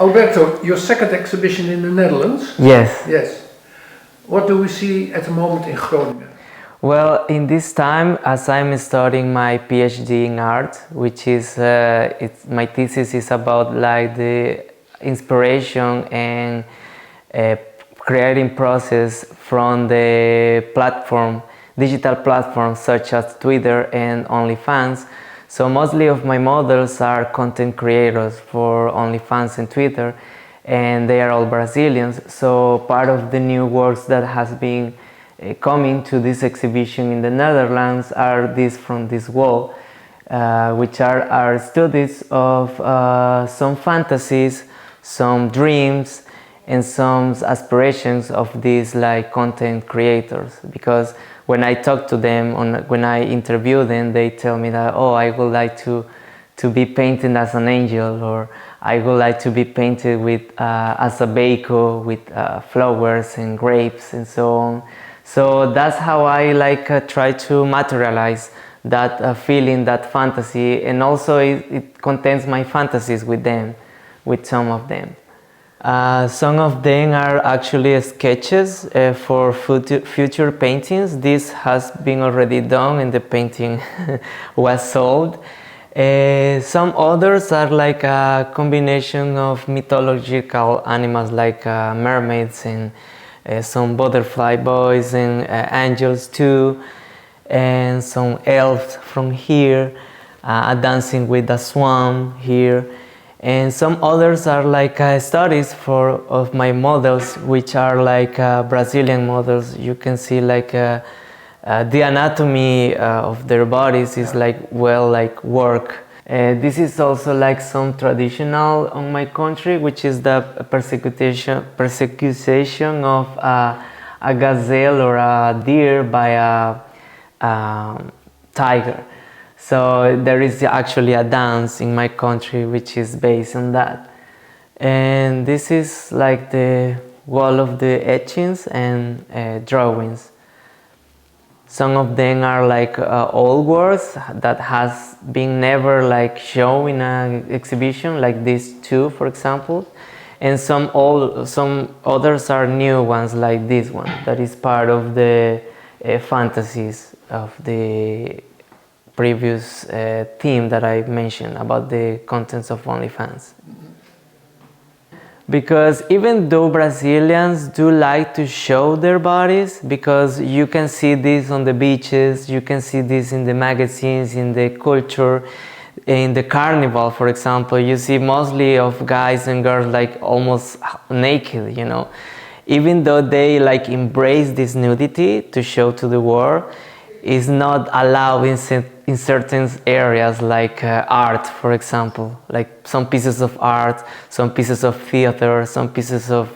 Alberto, your second exhibition in the Netherlands? Yes. Yes. What do we see at the moment in Groningen? Well, in this time, as I'm studying my PhD in art, which is my thesis is about like the inspiration and creating process from the digital platforms such as Twitter and OnlyFans. So mostly of my models are content creators for OnlyFans and Twitter, and they are all Brazilians. So part of the new works that has been coming to this exhibition in the Netherlands are these from this wall, which are studies of some fantasies, some dreams, and some aspirations of these like content creators. Because when I talk to them, when I interview them, they tell me that, oh, I would like to be painted as an angel, or I would like to be painted with as a bako with flowers and grapes and so on. So that's how I like try to materialize that feeling, that fantasy, and also it contains my fantasies with them, with some of them. Some of them are actually sketches for future paintings. This has been already done and the painting was sold. Some others are like a combination of mythological animals like mermaids and some butterfly boys and angels too, and some elves from here, dancing with a swan here, and some others are like studies of my models, which are like Brazilian models. You can see like the anatomy of their bodies is like work. This is also like some traditional on my country, which is the persecution of a gazelle or a deer by a tiger. So there is actually a dance in my country which is based on that. And this is like the wall of the etchings and drawings. Some of them are like old works that has been never like shown in an exhibition, like these two, for example. And some others are new ones, like this one, that is part of the fantasies of the previous theme that I mentioned about the contents of OnlyFans. Because even though Brazilians do like to show their bodies, because you can see this on the beaches, you can see this in the magazines, in the culture, in the carnival, for example, you see mostly of guys and girls like almost naked, you know. Even though they like embrace this nudity to show to the world, is not allowed in certain areas like art, for example, like some pieces of art, some pieces of theater, some pieces of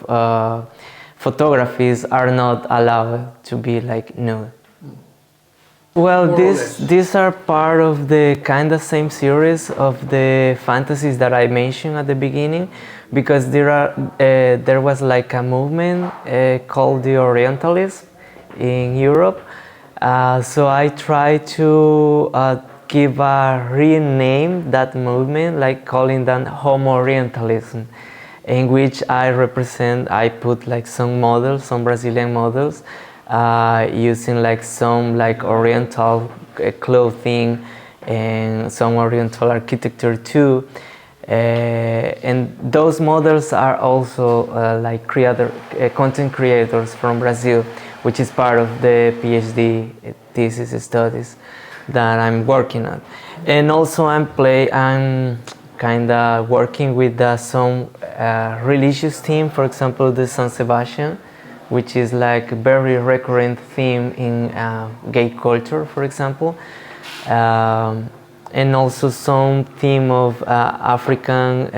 photographies are not allowed to be like nude. Well, these are part of the kind of same series of the fantasies that I mentioned at the beginning, because there was like a movement called the Orientalism in Europe. So I try to give a real name that movement, like calling that Homo Orientalism, in which I put like some models, some Brazilian models, using like some like Oriental clothing and some Oriental architecture too. And those models are also like content creators from Brazil, which is part of the PhD thesis studies that I'm working on. And also I'm kind of working with some religious theme, for example, the San Sebastian, which is like a very recurrent theme in gay culture, for example. And also some theme of African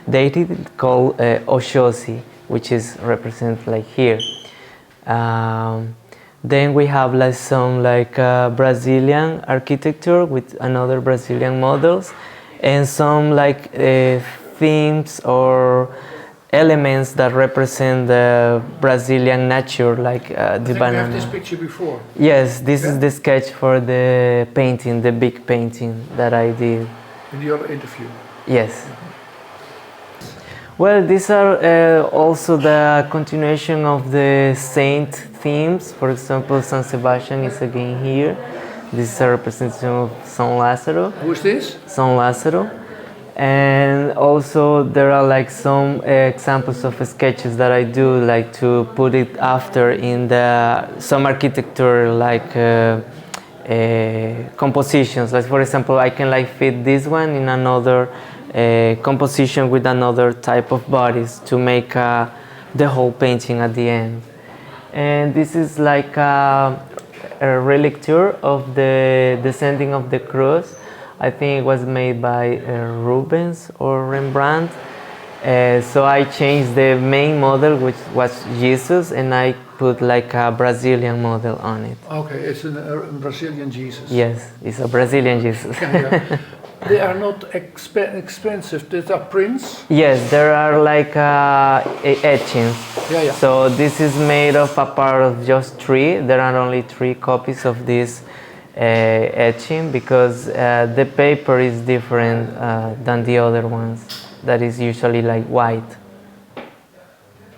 deity called Oshosi, which is represented like here. Then we have like some like Brazilian architecture with another Brazilian models, and some like themes or elements that represent the Brazilian nature, like the banana. You have this picture before. Yes, this is the sketch for the painting, the big painting that I did. In the other interview. Yes. Well, these are also the continuation of the saint themes. For example, San Sebastian is again here. This is a representation of San Lazaro. Who is this? San Lazaro. And also there are like some examples of sketches that I do, like to put it after in some architecture, like compositions. Like for example, I can like fit this one in another composition with another type of bodies to make the whole painting at the end. And this is like a relicture of the Descending of the Cross. I think it was made by Rubens or Rembrandt. So I changed the main model, which was Jesus, and I put like a Brazilian model on it. Okay, it's a Brazilian Jesus. Yes, it's a Brazilian Jesus. Yeah. They are not expensive. These are prints. Yes, there are like etchings. Yeah. So this is made of a part of just 3. There are only 3 copies of this etching because the paper is different than the other ones. That is usually like white.